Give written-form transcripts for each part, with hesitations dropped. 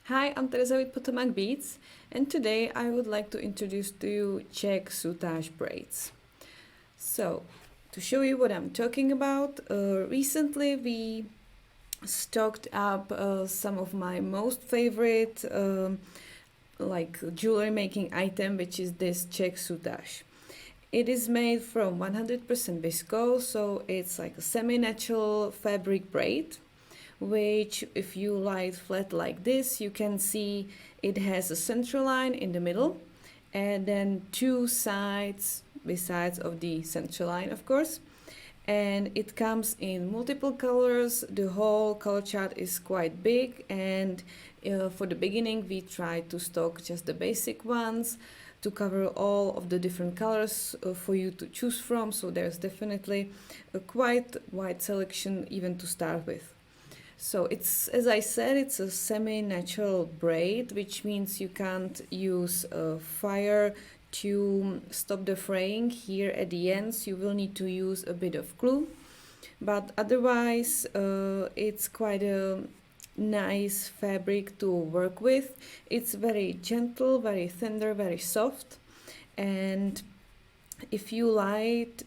Hi, I'm Tereza with PotomacBeads, and today I would like to introduce to you Czech Soutache braids. So, to show you what I'm talking about, recently we stocked up some of my most favorite jewelry making item, which is this Czech Soutache. It is made from 100% viscose, so it's like a semi-natural fabric braid, which if you lie flat like this, you can see it has a central line in the middle and then two sides besides of the central line, of course. And it comes in multiple colors. The whole color chart is quite big, and for the beginning we try to stock just the basic ones to cover all of the different colors for you to choose from, so there's definitely a quite wide selection even to start with. So it's, as I said, it's a semi-natural braid, which means you can't use fire to stop the fraying here at the ends. You will need to use a bit of glue, but otherwise it's quite a nice fabric to work with. It's very gentle, very tender, very soft, and if you lie it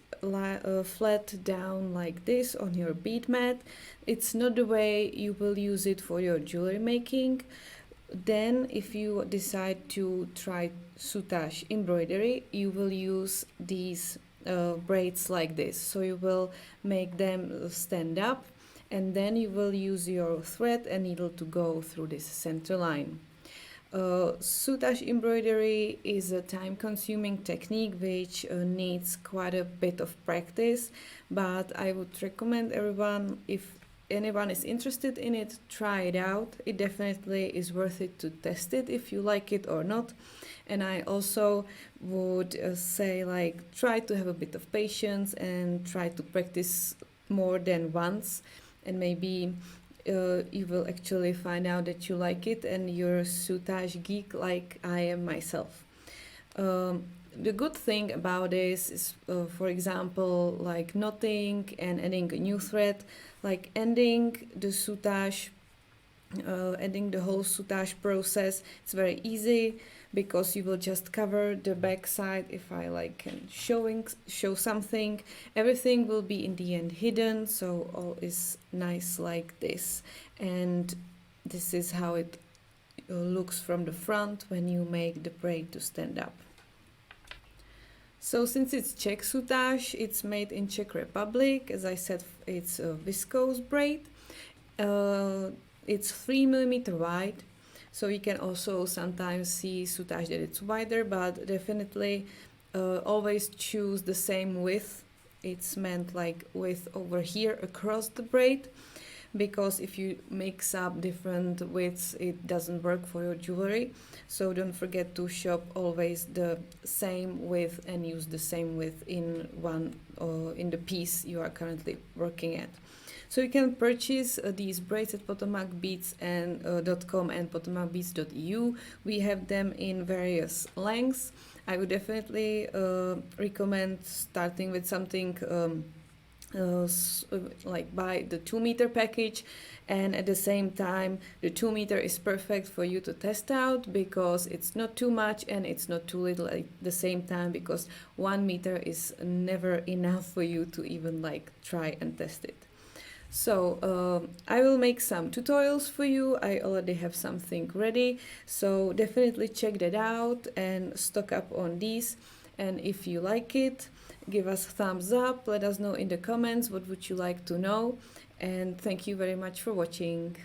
flat down like this on your bead mat, it's not the way you will use it for your jewelry making. Then if you decide to try soutache embroidery, you will use these braids like this. So you will make them stand up, and then you will use your thread and needle to go through this center line. Soutache embroidery is a time-consuming technique which needs quite a bit of practice, but I would recommend everyone, if anyone is interested in it, try it out. It definitely is worth it to test it if you like it or not. And I also would say, like, try to have a bit of patience and try to practice more than once, and maybe you will actually find out that you like it and you're a soutache geek like I am myself. The good thing about this is, for example, like knotting and adding a new thread, like ending the soutache, ending the whole soutache process. It's very easy because you will just cover the back side. If I can show something, everything will be in the end hidden, so all is nice like this. And this is how it looks from the front when you make the braid to stand up. So since it's Czech Soutache, it's made in Czech Republic. As I said, it's a viscose braid. It's 3mm wide, so you can also sometimes see soutache that it's wider, but definitely always choose the same width. It's meant like width over here across the braid, because if you mix up different widths, it doesn't work for your jewelry. So don't forget to shop always the same width and use the same width in in the piece you are currently working at. So you can purchase these braids at PotomacBeads and .com and PotomacBeads.eu. We have them in various lengths. I would definitely recommend starting with something like buy the 2-meter package, and at the same time the 2-meter is perfect for you to test out because it's not too much and it's not too little at the same time, because 1 meter is never enough for you to even try and test it. So I will make some tutorials for you. I already have something ready, so definitely check that out and stock up on these. And if you like it, give us a thumbs up, let us know in the comments what would you like to know, and thank you very much for watching.